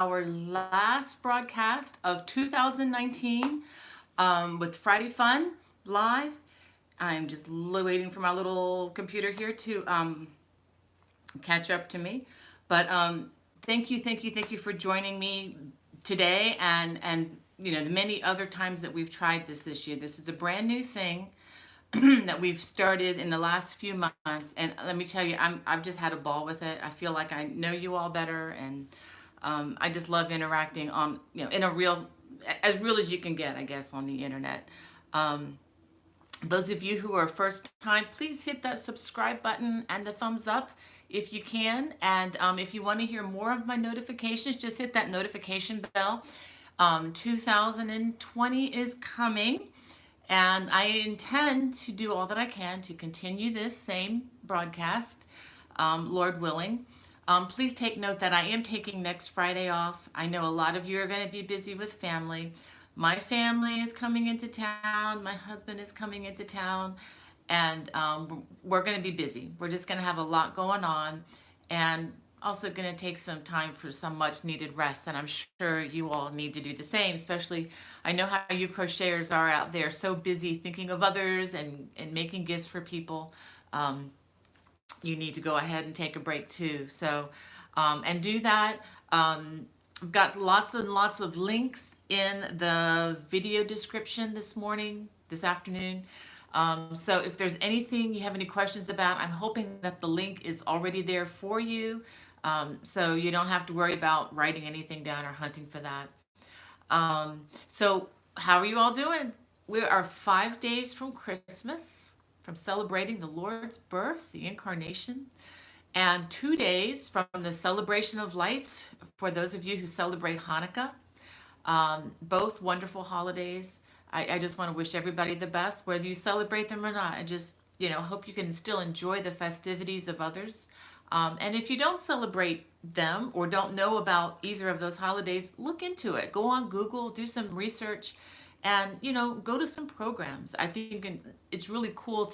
our last broadcast of 2019 with Friday Fun live. I'm just waiting for my little computer here to catch up to me. But thank you for joining me today, and the many other times that we've tried this year. This is a brand new thing that we've started in the last few months, and let me tell you, I've just had a ball with it. I feel like I know you all better, and I just love interacting on in a as real as you can get, I guess, on the internet. Those of you who are first time, please hit that subscribe button and the thumbs up if you can. And if you want to hear more of my notifications, just hit that notification bell. 2020 is coming, and I intend to do all that I can to continue this same broadcast, Lord willing. Please take note that I am taking next Friday off. I know a lot of you are going to be busy with family. My family is coming into town. My husband is coming into town. And we're going to be busy. We're just going to have a lot going on. And also going to take some time for some much needed rest. And I'm sure you all need to do the same, especially I know how you crocheters are out there, so busy thinking of others and making gifts for people. You need to go ahead and take a break too. So, and do that. I've got lots and lots of links in the video description this afternoon. So if there's anything you have any questions about, I'm hoping that the link is already there for you. So you don't have to worry about writing anything down or hunting for that. So how are you all doing? We are 5 days from Christmas, from celebrating the Lord's birth, the incarnation, and 2 days from the celebration of lights for those of you who celebrate Hanukkah. Both wonderful holidays. I just want to wish everybody the best, whether you celebrate them or not. I just, hope you can still enjoy the festivities of others. And if you don't celebrate them or don't know about either of those holidays, look into it. Go on Google, do some research, and, go to some programs. I think it's really cool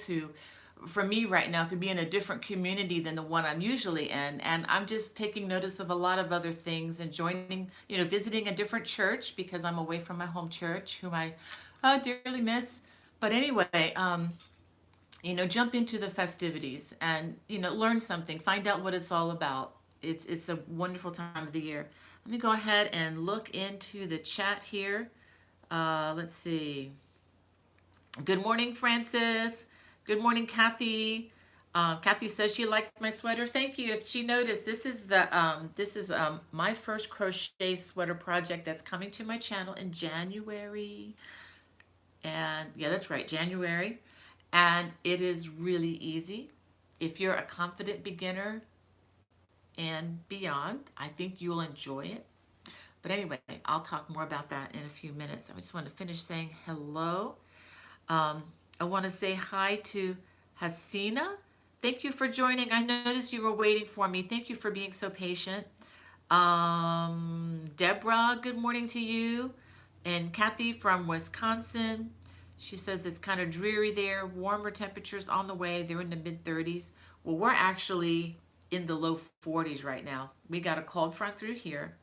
for me right now to be in a different community than the one I'm usually in. And I'm just taking notice of a lot of other things and joining, visiting a different church because I'm away from my home church, whom I dearly miss. But anyway, jump into the festivities and, learn something, find out what it's all about. It's a wonderful time of the year. Let me go ahead and look into the chat here. Let's see. Good morning, Francis. Good morning, Kathy. Kathy says she likes my sweater. Thank you. If she noticed, this is my first crochet sweater project that's coming to my channel in January. And yeah, that's right, January. And it is really easy. If you're a confident beginner and beyond, I think you'll enjoy it. But anyway, I'll talk more about that in a few minutes. I just want to finish saying hello. I want to say hi to Hasina. Thank you for joining. I noticed you were waiting for me. Thank you for being so patient. Deborah, good morning to you. And Kathy from Wisconsin. She says it's kind of dreary there. Warmer temperatures on the way. They're in the mid-30s. Well, we're actually in the low 40s right now. We got a cold front through here.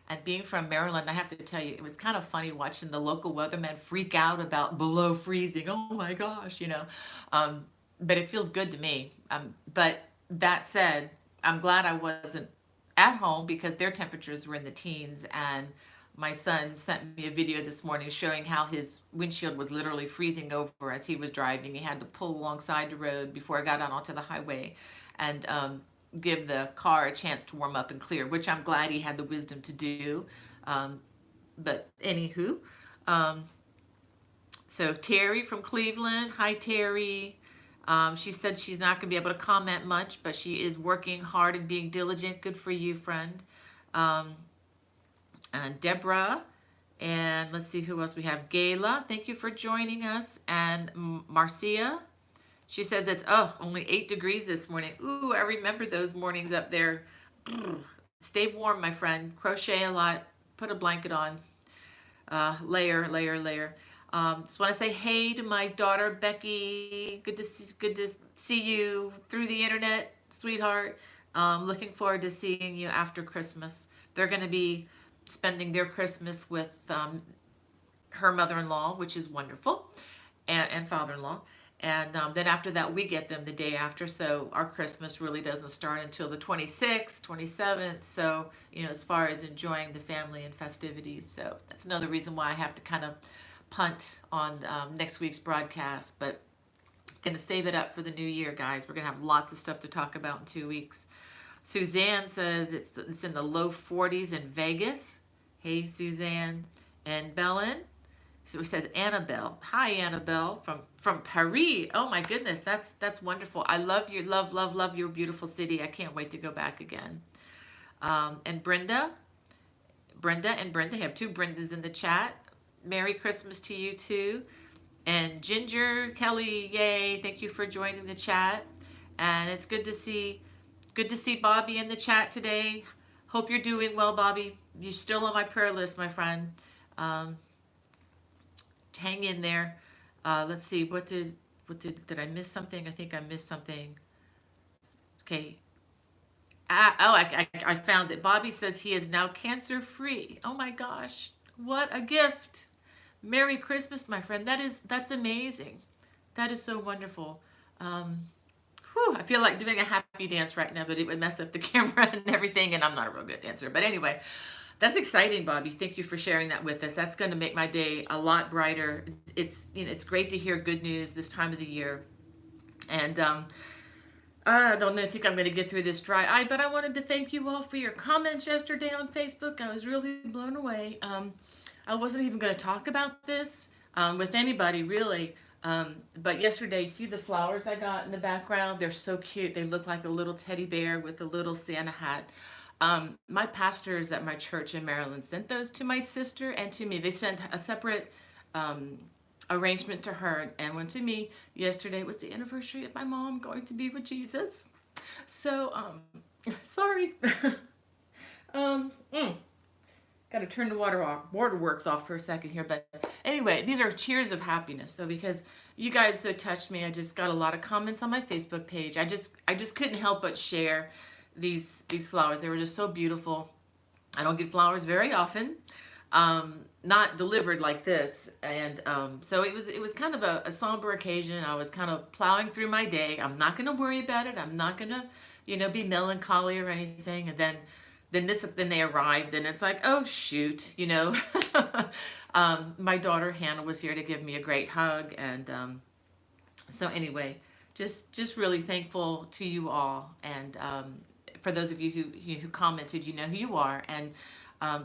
And being from Maryland, I have to tell you, it was kind of funny watching the local weathermen freak out about below freezing. Oh my gosh, But it feels good to me. But that said, I'm glad I wasn't at home because their temperatures were in the teens. And my son sent me a video this morning showing how his windshield was literally freezing over as he was driving. He had to pull alongside the road before I got out onto the highway and give the car a chance to warm up and clear, which I'm glad he had the wisdom to do. But anywho, so Terry from Cleveland. Hi, Terry. She said she's not going to be able to comment much, but she is working hard and being diligent. Good for you, friend. And Deborah. And let's see who else we have. Gayla, thank you for joining us. And Marcia. She says it's, only 8 degrees this morning. Ooh, I remember those mornings up there. Stay warm, my friend. Crochet a lot. Put a blanket on. Layer. Just want to say hey to my daughter, Becky. Good to see you through the internet, sweetheart. Looking forward to seeing you after Christmas. They're going to be spending their Christmas with her mother-in-law, which is wonderful, and father-in-law. And then after that, we get them the day after. So our Christmas really doesn't start until the 26th, 27th. So, as far as enjoying the family and festivities. So that's another reason why I have to kind of punt on next week's broadcast. But going to save it up for the new year, guys. We're going to have lots of stuff to talk about in 2 weeks. Suzanne says it's in the low 40s in Vegas. Hey, Suzanne. And Belen. So it says Annabelle. Hi, Annabelle from Paris. Oh my goodness, that's wonderful. I love your beautiful city. I can't wait to go back again. And Brenda and Brenda, have two Brendas in the chat. Merry Christmas to you too. And Ginger Kelly, yay! Thank you for joining the chat. And it's good to see Bobby in the chat today. Hope you're doing well, Bobby. You're still on my prayer list, my friend. Hang in there. Let's see, did I miss something? I think I missed something. Okay. I found it. Bobby says he is now cancer free. Oh my gosh, what a gift! Merry Christmas, my friend. That's amazing. That is so wonderful. I feel like doing a happy dance right now, but it would mess up the camera and everything, and I'm not a real good dancer. But anyway. That's exciting, Bobby. Thank you for sharing that with us. That's going to make my day a lot brighter. It's great to hear good news this time of the year. And I don't think I'm going to get through this dry eye, but I wanted to thank you all for your comments yesterday on Facebook. I was really blown away. I wasn't even going to talk about this with anybody, really. But yesterday, you see the flowers I got in the background? They're so cute. They look like a little teddy bear with a little Santa hat. My pastors at my church in Maryland sent those to my sister and to me. They sent a separate arrangement to her and one to me. Yesterday was the anniversary of my mom going to be with Jesus. So, sorry. Got to turn the waterworks off for a second here. But anyway, these are cheers of happiness. So because you guys so touched me, I just got a lot of comments on my Facebook page. I just couldn't help but share these flowers. They were just so beautiful. I don't get flowers very often, not delivered like this, and so it was kind of a somber occasion. I was kind of plowing through my day. I'm not going to worry about it. I'm not going to be melancholy or anything. And then they arrived, and it's like, oh shoot, my daughter Hannah was here to give me a great hug, and so anyway, just really thankful to you all. And for those of you who commented, you know who you are. And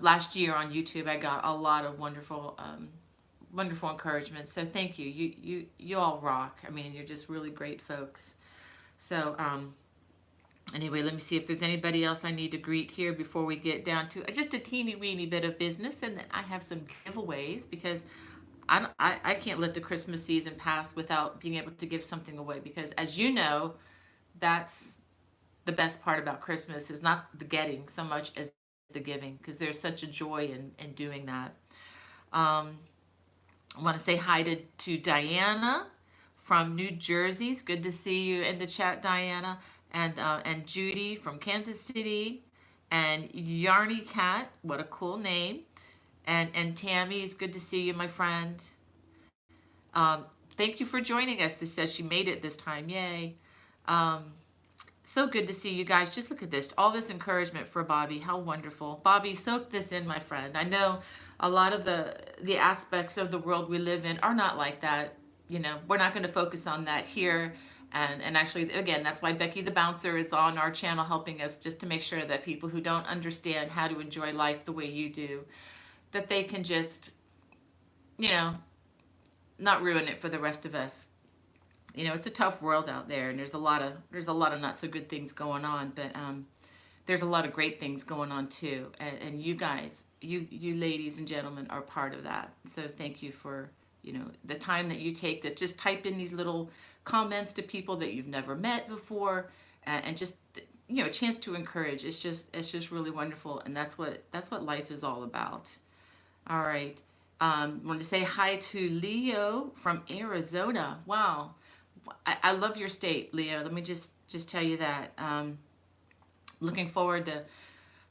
last year on YouTube, I got a lot of wonderful encouragement. So thank you. You all rock. I mean, you're just really great folks. So anyway, let me see if there's anybody else I need to greet here before we get down to just a teeny weeny bit of business, and then I have some giveaways because I can't let the Christmas season pass without being able to give something away, because as you know, that's the best part about Christmas, is not the getting so much as the giving, because there's such a joy in doing that. I want to say hi to Diana from New Jersey. It's good to see you in the chat, Diana. And Judy from Kansas City. And Yarny Cat, what a cool name. And Tammy, it's good to see you, my friend. Thank you for joining us. This says she made it this time. Yay. So good to see you guys. Just look at this. All this encouragement for Bobby. How wonderful. Bobby, soak this in, my friend. I know a lot of the aspects of the world we live in are not like that. We're not going to focus on that here. And actually, again, that's why Becky the Bouncer is on our channel helping us, just to make sure that people who don't understand how to enjoy life the way you do, that they can just, not ruin it for the rest of us. It's a tough world out there, and there's a lot of not so good things going on, but there's a lot of great things going on too. And you guys, you ladies and gentlemen, are part of that. So thank you for the time that you take to just type in these little comments to people that you've never met before, and just a chance to encourage. It's just really wonderful, and that's what life is all about. All right, want to say hi to Leo from Arizona. Wow. I love your state, Leo. Let me just tell you that. Looking forward to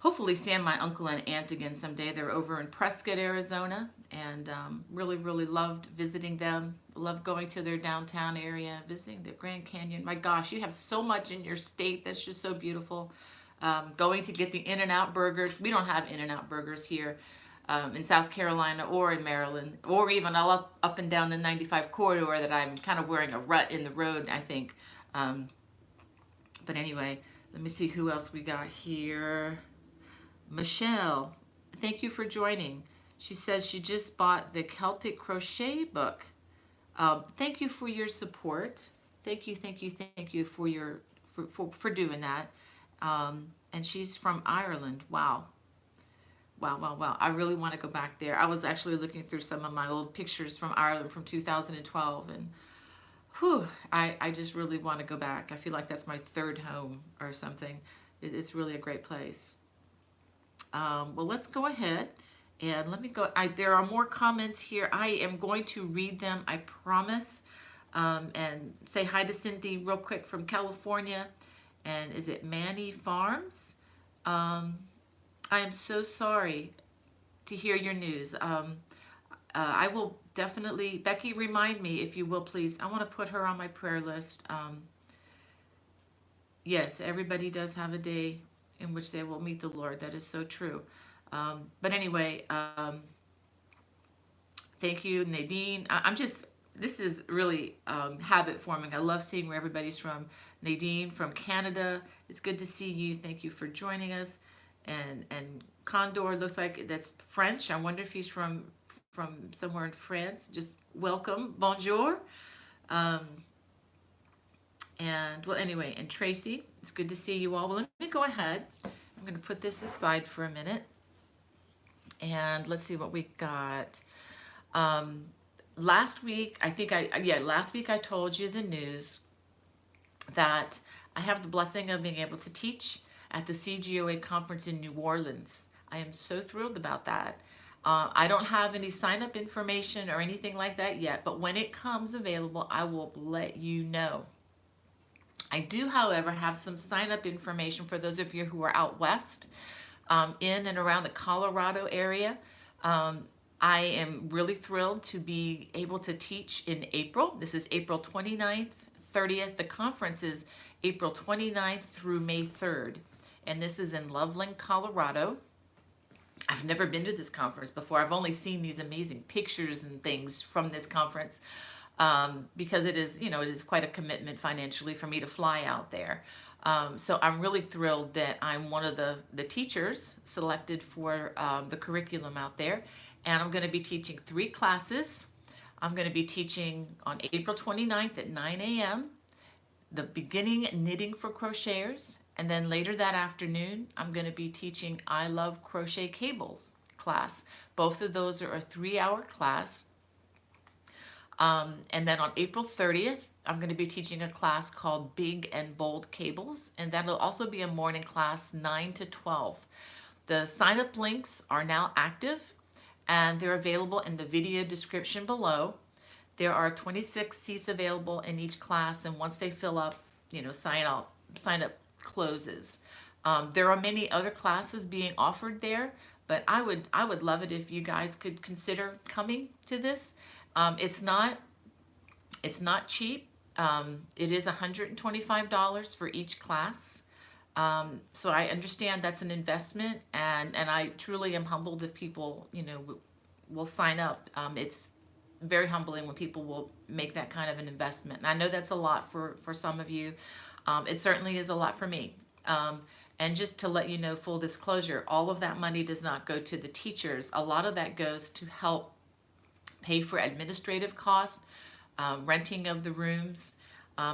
hopefully see my uncle and aunt again someday. They're over in Prescott, Arizona, and really, really loved visiting them. Loved going to their downtown area, visiting the Grand Canyon. My gosh, you have so much in your state that's just so beautiful. Going to get the In-N-Out burgers. We don't have In-N-Out burgers here in South Carolina or in Maryland, or even all up and down the 95 corridor that I'm kind of wearing a rut in the road, I think. But anyway, let me see who else we got here. Michelle, thank you for joining. She says she just bought the Celtic Crochet book. Thank you for your support. Thank you, thank you, thank you for your for doing that. And she's from Ireland. Wow. Wow, wow, wow. I really want to go back there. I was actually looking through some of my old pictures from Ireland from 2012, and whew, I just really want to go back. I feel like that's my third home or something. It's really a great place. Well, let's go ahead and let me go. There are more comments here. I am going to read them, I promise. And say hi to Cindy real quick from California. And is it Manny Farms? I am so sorry to hear your news. I will definitely, Becky, remind me if you will, please. I want to put her on my prayer list. Yes, everybody does have a day in which they will meet the Lord. That is so true. But anyway, thank you, Nadine. I'm just, this is really habit forming. I love seeing where everybody's from. Nadine from Canada, it's good to see you. Thank you for joining us. And Condor looks like that's French. I wonder if he's from somewhere in France. Just welcome, bonjour. And well, anyway, and Tracy, it's good to see you all. Well, let me go ahead. I'm going to put this aside for a minute. And let's see what we got. Last week, last week I told you the news that I have the blessing of being able to teach at the CGOA conference in New Orleans. I am so thrilled about that. I don't have any sign-up information or anything like that yet, but when it comes available, I will let you know. I do, however, have some sign-up information for those of you who are out west, in and around the Colorado area. I am really thrilled to be able to teach in April. This is April 29th, 30th. The conference is April 29th through May 3rd. And this is in Loveland, Colorado. I've never been to this conference before. I've only seen these amazing pictures and things from this conference. Because it is, it is quite a commitment financially for me to fly out there. So I'm really thrilled that I'm one of the teachers selected for the curriculum out there. And I'm going to be teaching 3 classes. I'm going to be teaching on April 29th at 9 a.m. the beginning knitting for crocheters. And then later that afternoon, I'm going to be teaching I Love Crochet Cables class. Both of those are a 3-hour class. And then on April 30th, I'm going to be teaching a class called Big and Bold Cables, and that'll also be a morning class 9 to 12. The sign-up links are now active, and they're available in the video description below. There are 26 seats available in each class, and once they fill up, sign up closes. There are many other classes being offered there, but I would love it if you guys could consider coming to this. It's not cheap. It is $125 for each class. So I understand that's an investment, and I truly am humbled if people, will sign up. It's very humbling when people will make that kind of an investment. And I know that's a lot for some of you. It certainly is a lot for me. And just to let you know, full disclosure, all of that money does not go to the teachers. A lot of that goes to help pay for administrative costs, renting of the rooms.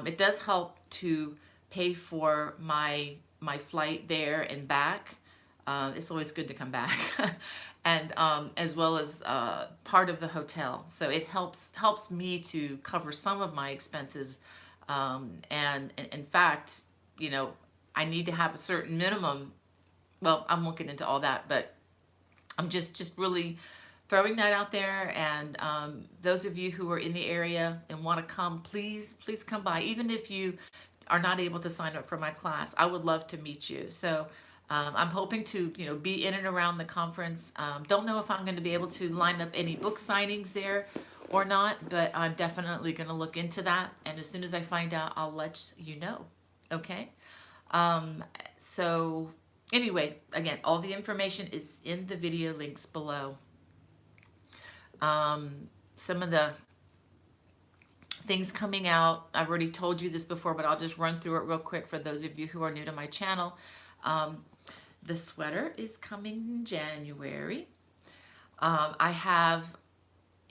It does help to pay for my flight there and back. It's always good to come back. And as well as part of the hotel. So it helps me to cover some of my expenses. And in fact, I need to have a certain minimum. Well, I won't get into all that, but I'm just really throwing that out there. And those of you who are in the area and want to come, please come by. Even if you are not able to sign up for my class, I would love to meet you. So I'm hoping to, be in and around the conference. Don't know if I'm going to be able to line up any book signings there or not, but I'm definitely going to look into that. And as soon as I find out, I'll let you know. Okay? Um, so anyway, again, all the information is in the video links below. Some of the things coming out, I've already told you this before, but I'll just run through it real quick for those of you who are new to my channel. The sweater is coming in January. I have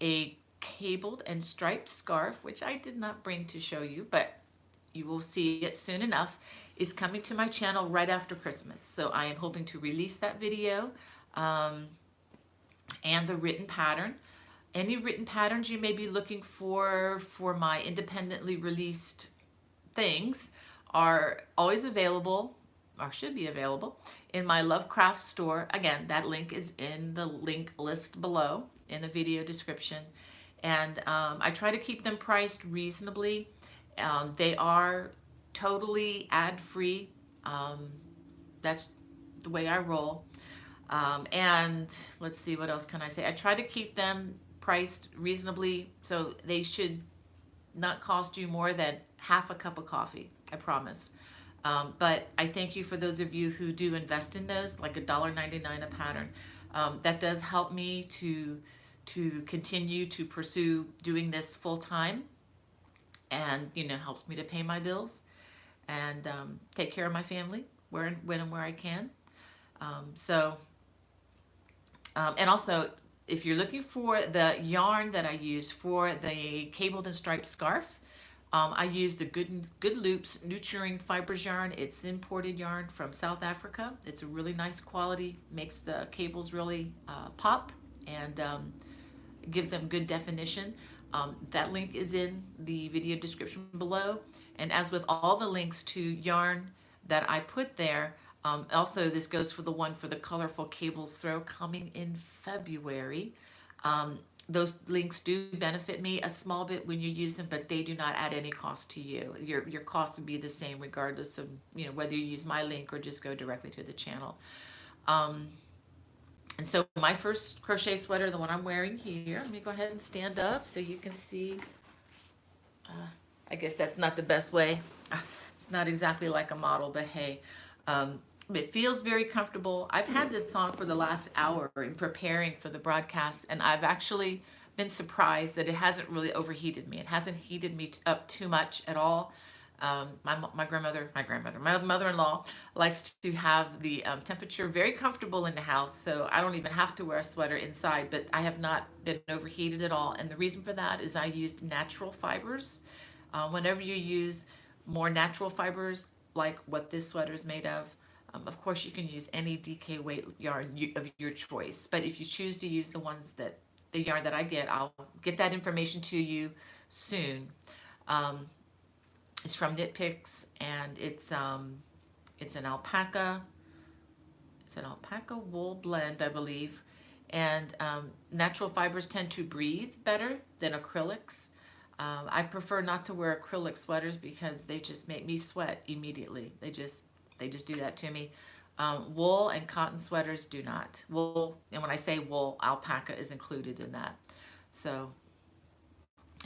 a cabled and striped scarf, which I did not bring to show you, but you will see it soon enough, is coming to my channel right after Christmas. So I am hoping to release that video and the written pattern. Any written patterns you may be looking for my independently released things are always available, or should be available, in my Lovecraft store. Again, that link is in the link list below in the video description. And I try to keep them priced reasonably. They are totally ad-free. That's the way I roll. And let's see, what else can I say? I try to keep them priced reasonably, so they should not cost you more than half a cup of coffee, I promise. But I thank you for those of you who do invest in those, like $1.99 a pattern. That does help me to continue to pursue doing this full time, and helps me to pay my bills and take care of my family when and where I can. And also, if you're looking for the yarn that I use for the cabled and striped scarf, I use the Good Loops Nurturing Fibers yarn. It's imported yarn from South Africa. It's a really nice quality, makes the cables really pop, and gives them good definition. That link is in the video description below. And as with all the links to yarn that I put there, also this goes for the one for the colorful cables throw coming in February. Those links do benefit me a small bit when you use them, but they do not add any cost to you. Your cost would be the same regardless of whether you use my link or just go directly to the channel. And so my first crochet sweater, the one I'm wearing here, let me go ahead and stand up so you can see. I guess that's not the best way. It's not exactly like a model, but hey. It feels very comfortable. I've had this on for the last hour in preparing for the broadcast, and I've actually been surprised that it hasn't really overheated me. It hasn't heated me up too much at all. My mother-in-law likes to have the temperature very comfortable in the house, so I don't even have to wear a sweater inside, but I have not been overheated at all. And the reason for that is I used natural fibers. Whenever you use more natural fibers, like what this sweater is made of course you can use any DK weight yarn of your choice, but if you choose to use the yarn that I get, I'll get that information to you soon. It's from Knit Picks, and it's an alpaca wool blend, I believe. And natural fibers tend to breathe better than acrylics. I prefer not to wear acrylic sweaters because they just make me sweat immediately. They just do that to me. Wool and cotton sweaters do not. Wool, and when I say wool, alpaca is included in that. So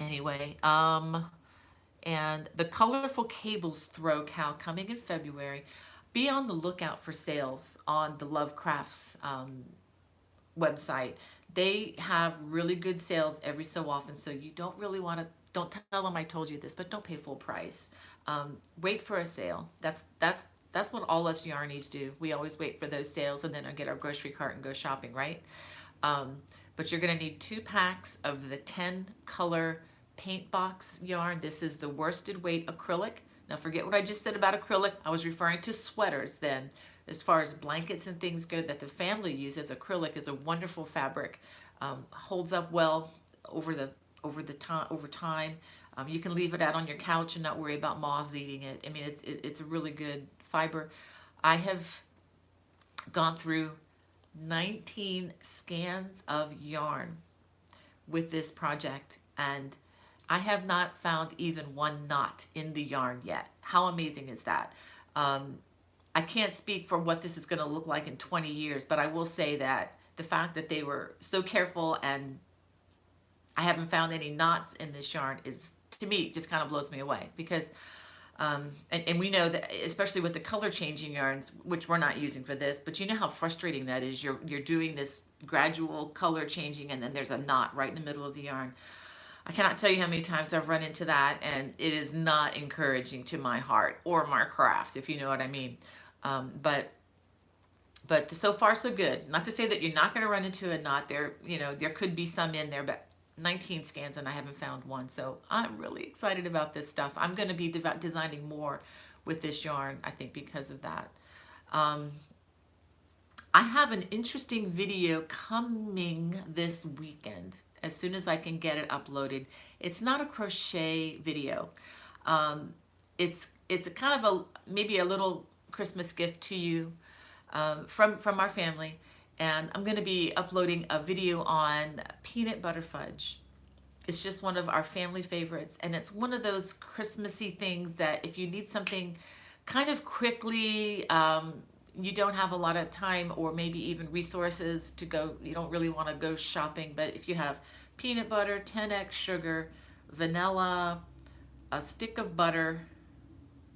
anyway, and the colorful cables throw cow coming in February. Be on the lookout for sales on the Lovecraft's website. They have really good sales every so often, so you don't really want to, don't tell them I told you this, but don't pay full price. Wait for a sale. That's what all us yarnies do. We always wait for those sales and then I get our grocery cart and go shopping, right? But you're going to need 2 packs of the 10 color paint box yarn. This is the worsted weight acrylic. Now forget what I just said about acrylic. I was referring to sweaters then. As far as blankets and things go that the family uses, acrylic is a wonderful fabric. Holds up well over time. You can leave it out on your couch and not worry about moths eating it. I mean, it's a really good fiber. I have gone through 19 scans of yarn with this project, and I have not found even one knot in the yarn yet. How amazing is that? I can't speak for what this is going to look like in 20 years, but I will say that the fact that they were so careful and I haven't found any knots in this yarn is, to me, just kind of blows me away, because and we know that, especially with the color changing yarns, which we're not using for this, but you know how frustrating that is. You're doing this gradual color changing, and then there's a knot right in the middle of the yarn. I cannot tell you how many times I've run into that, and it is not encouraging to my heart or my craft, if you know what I mean. But so far so good. Not to say that you're not going to run into a knot there. You know, there could be some in there, but 19 scans and I haven't found one. So I'm really excited about this stuff. I'm going to be designing more with this yarn, I think, because of that. I have an interesting video coming this weekend as soon as I can get it uploaded. It's not a crochet video. It's a kind of maybe a little Christmas gift to you from our family. And I'm going to be uploading a video on peanut butter fudge. It's just one of our family favorites, and it's one of those Christmassy things that if you need something kind of quickly, you don't have a lot of time or maybe even resources to go, you don't really want to go shopping, but if you have peanut butter, 10x sugar, vanilla, a stick of butter,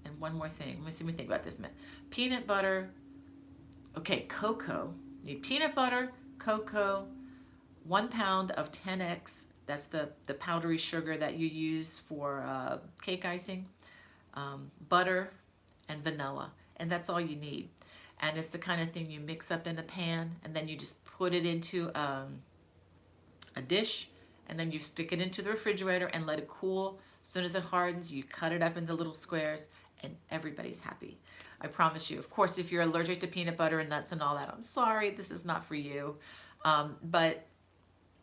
and one more thing. Let me think about this a minute. Peanut butter, okay, cocoa. You need peanut butter, cocoa, 1 pound of 10x. That's the powdery sugar that you use for cake icing, butter, and vanilla. And that's all you need. And it's the kind of thing you mix up in a pan, and then you just put it into a dish, and then you stick it into the refrigerator and let it cool. As soon as it hardens, you cut it up into little squares, and everybody's happy. I promise you. Of course, if you're allergic to peanut butter and nuts and all that, I'm sorry, this is not for you. But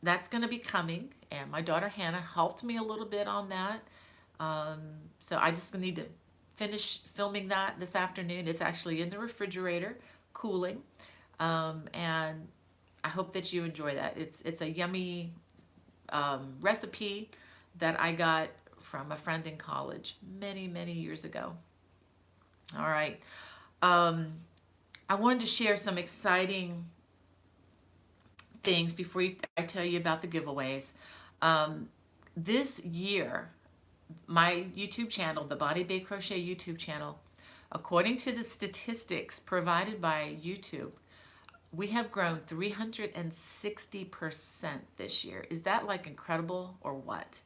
that's going to be coming, and my daughter Hannah helped me a little bit on that. So I just need to finish filming that this afternoon. It's actually in the refrigerator, cooling, and I hope that you enjoy that. It's a yummy recipe that I got from a friend in college many years ago. All right. I wanted to share some exciting things before I tell you about the giveaways. This year, my YouTube channel, the Body Bay Crochet YouTube channel, according to the statistics provided by YouTube, we have grown 360% this year. Is that like incredible or what?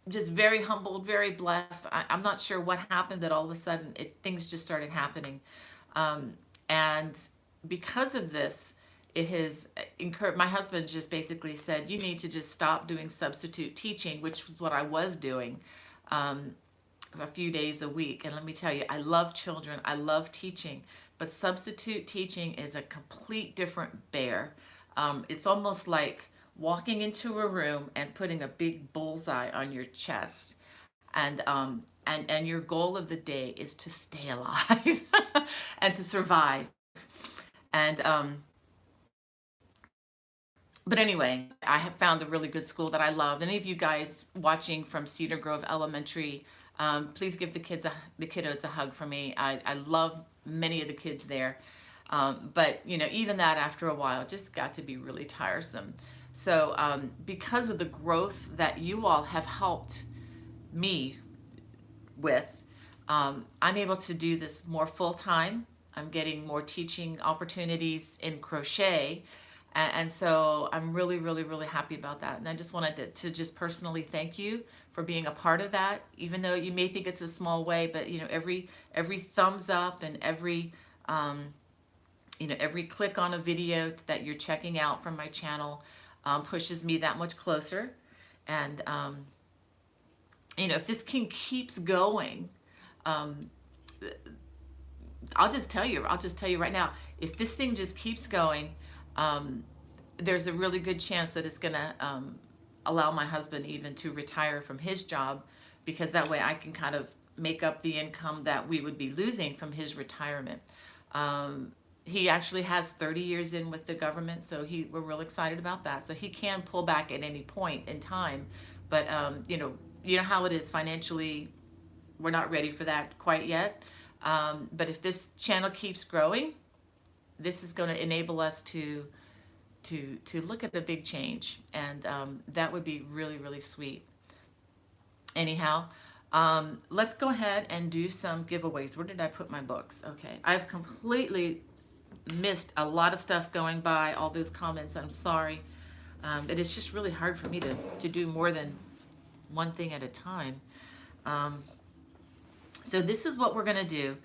Just very humbled, very blessed. I'm not sure what happened that all of a sudden things just started happening. And because of this, it has incurred, my husband just basically said, you need to just stop doing substitute teaching, which was what I was doing a few days a week. And let me tell you, I love children, I love teaching, but substitute teaching is a complete different bear. It's almost like walking into a room and putting a big bullseye on your chest. And your goal of the day is to stay alive and to survive. And but anyway, I have found a really good school that I love. Any of you guys watching from Cedar Grove Elementary, please give the kiddos a hug for me. I love many of the kids there. But you know, even that after a while just got to be really tiresome. So because of the growth that you all have helped me with, I'm able to do this more full-time. I'm getting more teaching opportunities in crochet. And so I'm really happy about that. And I just wanted to just personally thank you for being a part of that, even though you may think it's a small way, but you know, every thumbs up and every click on a video that you're checking out from my channel pushes me that much closer. And you know, if this keeps going, I'll just tell you right now, if this thing just keeps going, there's a really good chance that it's gonna allow my husband even to retire from his job, because that way I can kind of make up the income that we would be losing from his retirement. He actually has 30 years in with the government, so we're real excited about that. So he can pull back at any point in time, but you know how it is financially. We're not ready for that quite yet. But if this channel keeps growing, this is going to enable us to look at the big change, and that would be really, really sweet. Anyhow, let's go ahead and do some giveaways. Where did I put my books? Okay, I've completely missed a lot of stuff going by, all those comments. I'm sorry. But it's just really hard for me to do more than one thing at a time. So this is what we're going to do.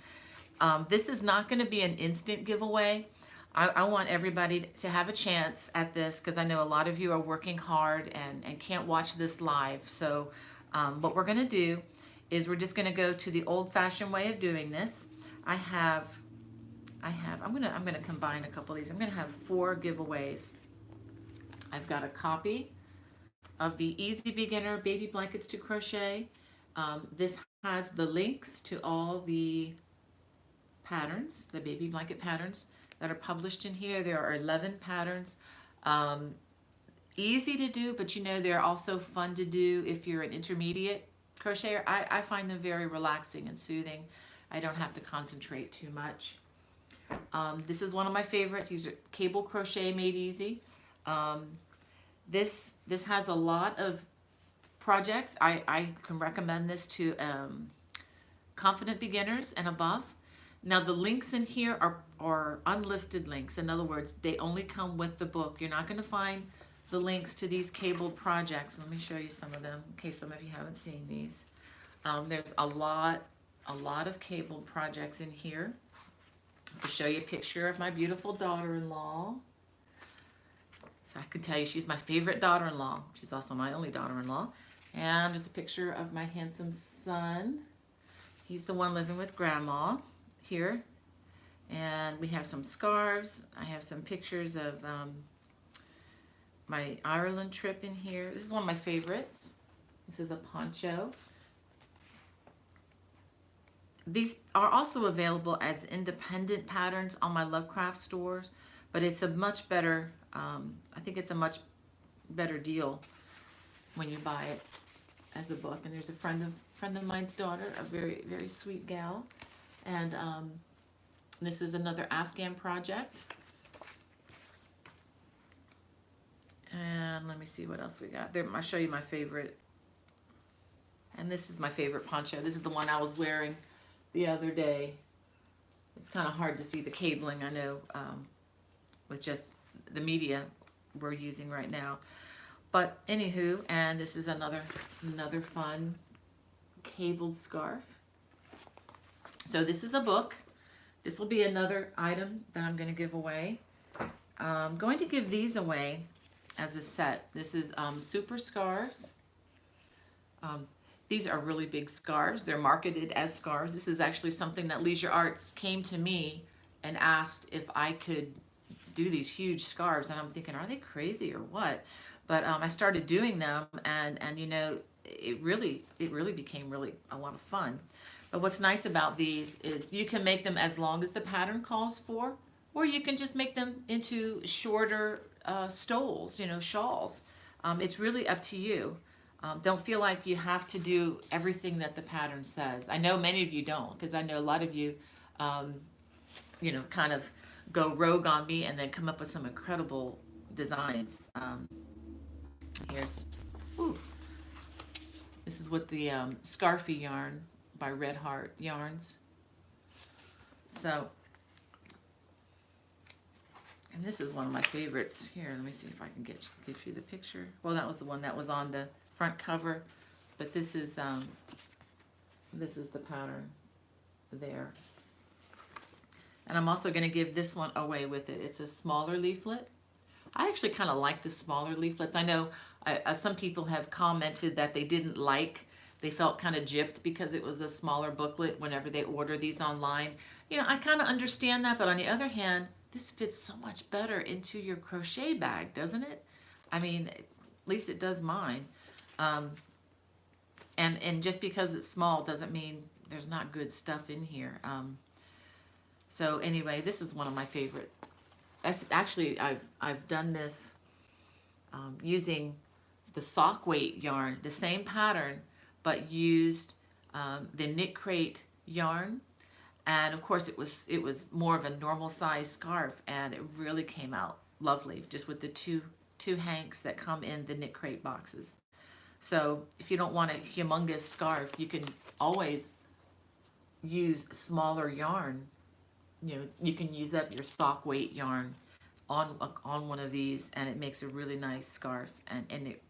This is not going to be an instant giveaway. I want everybody to have a chance at this, because I know a lot of you are working hard and can't watch this live. So what we're going to do is we're just going to go to the old-fashioned way of doing this. I'm going to combine a couple of these. I'm going to have 4 giveaways. I've got a copy of the Easy Beginner Baby Blankets to Crochet. This has the links to all the patterns, the baby blanket patterns that are published in here. There are 11 patterns. Easy to do, but you know, they're also fun to do if you're an intermediate crocheter. I find them very relaxing and soothing. I don't have to concentrate too much. This is one of my favorites. These are cable crochet made easy. This has a lot of projects. I can recommend this to confident beginners and above. Now the links in here are unlisted links. In other words, they only come with the book. You're not going to find the links to these cable projects. Let me show you some of them in case some of you haven't seen these. There's a lot of cable projects in here. To show you a picture of my beautiful daughter-in-law. So I can tell you she's my favorite daughter-in-law. She's also my only daughter-in-law. And just a picture of my handsome son. He's the one living with grandma here. And we have some scarves. I have some pictures of my Ireland trip in here. This is one of my favorites. This is a poncho. These are also available as independent patterns on my Lovecraft stores, but it's a much better, I think it's a much better deal when you buy it as a book. And there's a friend of mine's daughter, a very, very sweet gal. And this is another Afghan project. And let me see what else we got. There, I'll show you my favorite. And this is my favorite poncho. This is the one I was wearing the other day. It's kind of hard to see the cabling, I know, with just the media we're using right now. But anywho, and this is another fun cabled scarf. So this is a book. This will be another item that I'm going to give away. I'm going to give these away as a set. This is super scarves. These are really big scarves. They're marketed as scarves. This is actually something that Leisure Arts came to me and asked if I could do these huge scarves. And I'm thinking, are they crazy or what? But I started doing them, and you know, it really became really a lot of fun. But what's nice about these is you can make them as long as the pattern calls for, or you can just make them into shorter stoles, you know, shawls. It's really up to you. Don't feel like you have to do everything that the pattern says. I know many of you don't, because I know a lot of you, you know, kind of go rogue on me and then come up with some incredible designs. This is with the Scarfy yarn by Red Heart Yarns. So, and this is one of my favorites. Here, let me see if I can get you the picture. Well, that was the one that was on the front cover, but this is the pattern there. And I'm also going to give this one away with it. It's a smaller leaflet. I actually kind of like the smaller leaflets. I know some people have commented that they didn't like, they felt kind of gypped because it was a smaller booklet whenever they order these online. You know, I kind of understand that, but on the other hand, this fits so much better into your crochet bag, doesn't it? I mean, at least it does mine. And just because it's small doesn't mean there's not good stuff in here. So anyway, this is one of my favorite. Actually, I've done this using the sock weight yarn, the same pattern, but used the Knit Crate yarn. And of course it was more of a normal size scarf, and it really came out lovely just with the two hanks that come in the knit crate boxes. So if you don't want a humongous scarf, you can always use smaller yarn. You know, you can use up your stock weight yarn on one of these, and it makes a really nice scarf, and it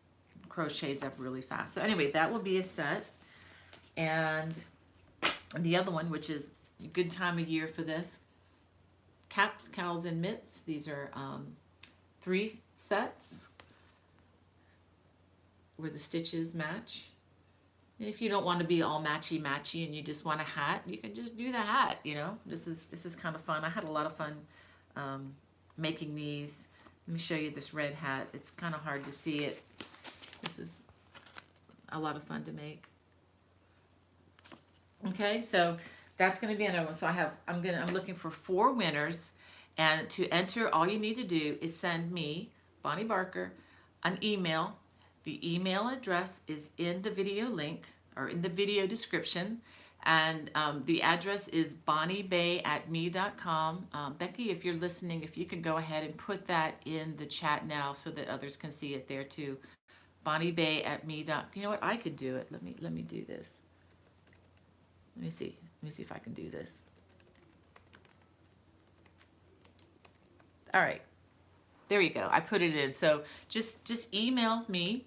crochets up really fast. So anyway, that will be a set. And the other one, which is a good time of year for this, caps, cowls, and mitts. These are 3 sets where the stitches match. If you don't want to be all matchy and you just want a hat, you can just do the hat. You know, this is kind of fun. I had a lot of fun making these. Let me show you this red hat. It's kind of hard to see it. This is a lot of fun to make. Okay, so that's going to be another one. So I'm looking for 4 winners, and to enter, all you need to do is send me, Bonnie Barker, an email. The email address is in the video link or in the video description, and the address is bonniebay@me.com. Becky, if you're listening, if you can go ahead and put that in the chat now so that others can see it there too. bonniebay@me.com. You know what? I could do it. Let me do this. Let me see if I can do this. All right, there you go. I put it in. So just email me,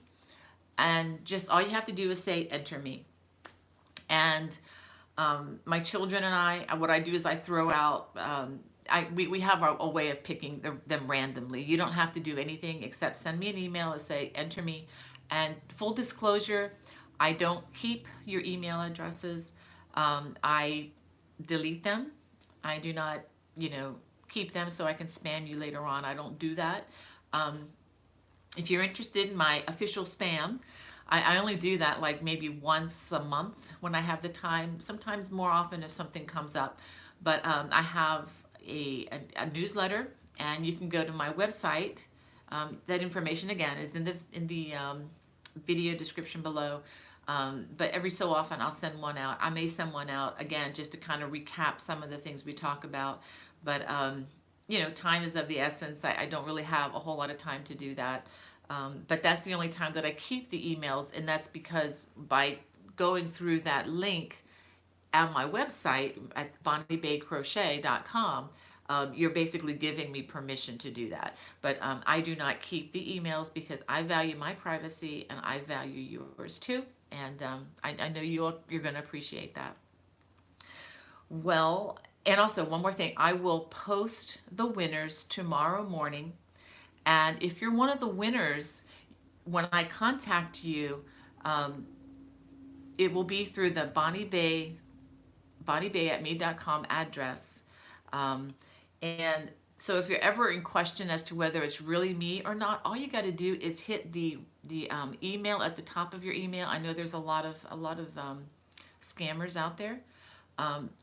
and just all you have to do is say enter me. And my children and I, what I do is I throw out. We have a way of picking them randomly. You don't have to do anything except send me an email and say enter me. And full disclosure, I don't keep your email addresses. I delete them. I do not, keep them so I can spam you later on. I don't do that. If you're interested in my official spam, I only do that like maybe once a month when I have the time, sometimes more often if something comes up. But I have a newsletter, and you can go to my website. That information again is in the video description below. But every so often I'll send one out. I may send one out again just to kind of recap some of the things we talk about. But time is of the essence. I don't really have a whole lot of time to do that. But that's the only time that I keep the emails, and that's because by going through that link on my website at bonniebaycrochet.com, you're basically giving me permission to do that. But I do not keep the emails because I value my privacy, and I value yours too. And I know you're going to appreciate that. Well, and also one more thing, I will post the winners tomorrow morning. And if you're one of the winners, when I contact you, it will be through the bonniebay@me.com address. And so if you're ever in question as to whether it's really me or not, all you got to do is hit the email at the top of your email. I know there's a lot of scammers out there.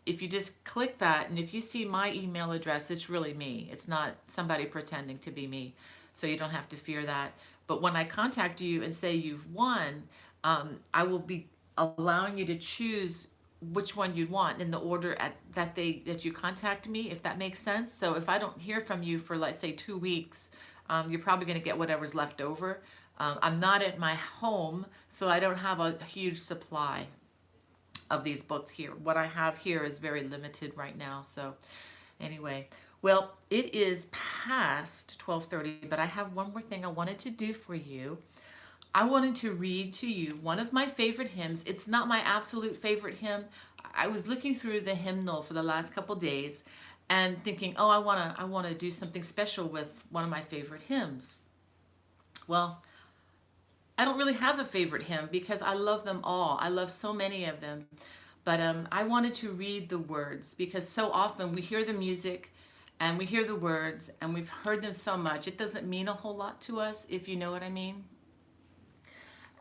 If you just click that, and if you see my email address, it's really me. It's not somebody pretending to be me. So you don't have to fear that. But when I contact you and say you've won, I will be allowing you to choose which one you'd want in the order that you contact me, if that makes sense. So if I don't hear from you for, let's say, 2 weeks, you're probably going to get whatever's left over. I'm not at my home, so I don't have a huge supply of these books here. What I have here is very limited right now. So anyway, well, it is past 12:30, but I have one more thing I wanted to do for you. I wanted to read to you one of my favorite hymns. It's not my absolute favorite hymn. I was looking through the hymnal for the last couple days and thinking, oh, I want to do something special with one of my favorite hymns. Well, I don't really have a favorite hymn because I love them all. I love so many of them. But I wanted to read the words because so often we hear the music and we hear the words and we've heard them so much. It doesn't mean a whole lot to us, if you know what I mean.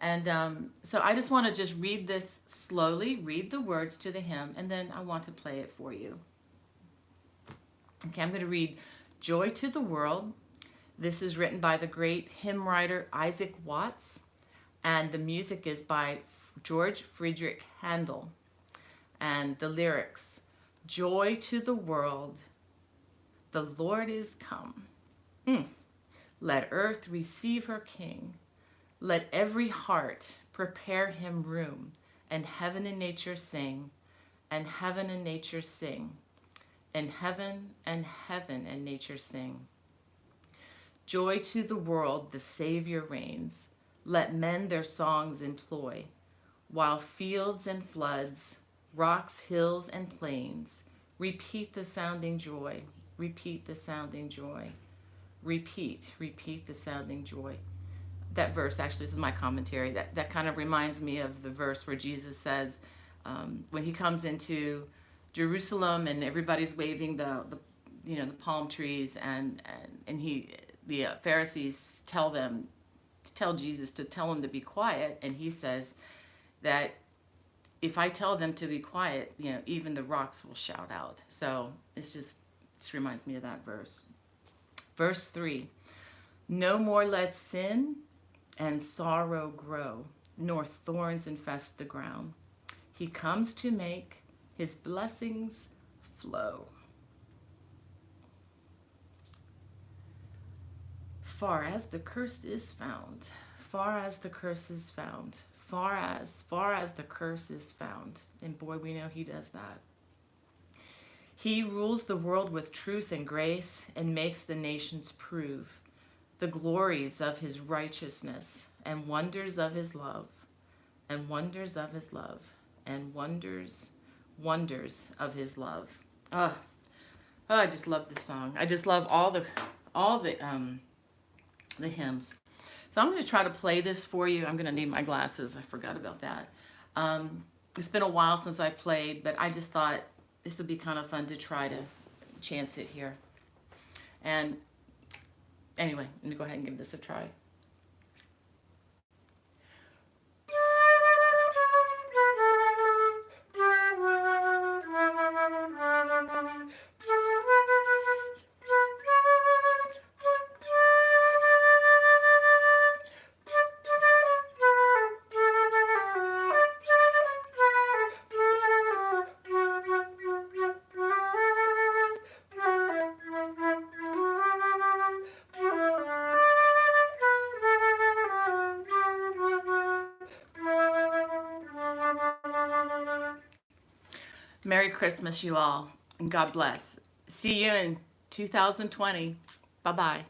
And so I just want to just read this slowly, read the words to the hymn, and then I want to play it for you. Okay, I'm going to read Joy to the World. This is written by the great hymn writer Isaac Watts, and the music is by George Friedrich Handel. And the lyrics: Joy to the world, the Lord is come. Let earth receive her King. Let every heart prepare him room, and heaven and nature sing, and heaven and nature sing, and heaven and nature sing. Joy to the world, the Savior reigns. Let men their songs employ, while fields and floods, rocks, hills, and plains repeat the sounding joy, repeat the sounding joy, repeat the sounding joy. That verse, actually, this is my commentary, that kind of reminds me of the verse where Jesus says, when he comes into Jerusalem and everybody's waving the palm trees, and the Pharisees tell Jesus to tell him to be quiet, and he says that if I tell them to be quiet, even the rocks will shout out. So it reminds me of that verse. Verse 3, no more let sin and sorrow grow, nor thorns infest the ground. He comes to make his blessings flow. Far as the curse is found, far as the curse is found, far as the curse is found. And boy, we know he does that. He rules the world with truth and grace, and makes the nations prove the glories of his righteousness, and wonders of his love, and wonders of his love, and wonders of his love. Oh, I just love this song. I just love all the hymns. So I'm going to try to play this for you. I'm going to need my glasses. I forgot about that. It's been a while since I played, but I just thought this would be kind of fun to try to chance it here. And anyway, let me go ahead and give this a try. Merry Christmas, you all, and God bless. See you in 2020. Bye-bye.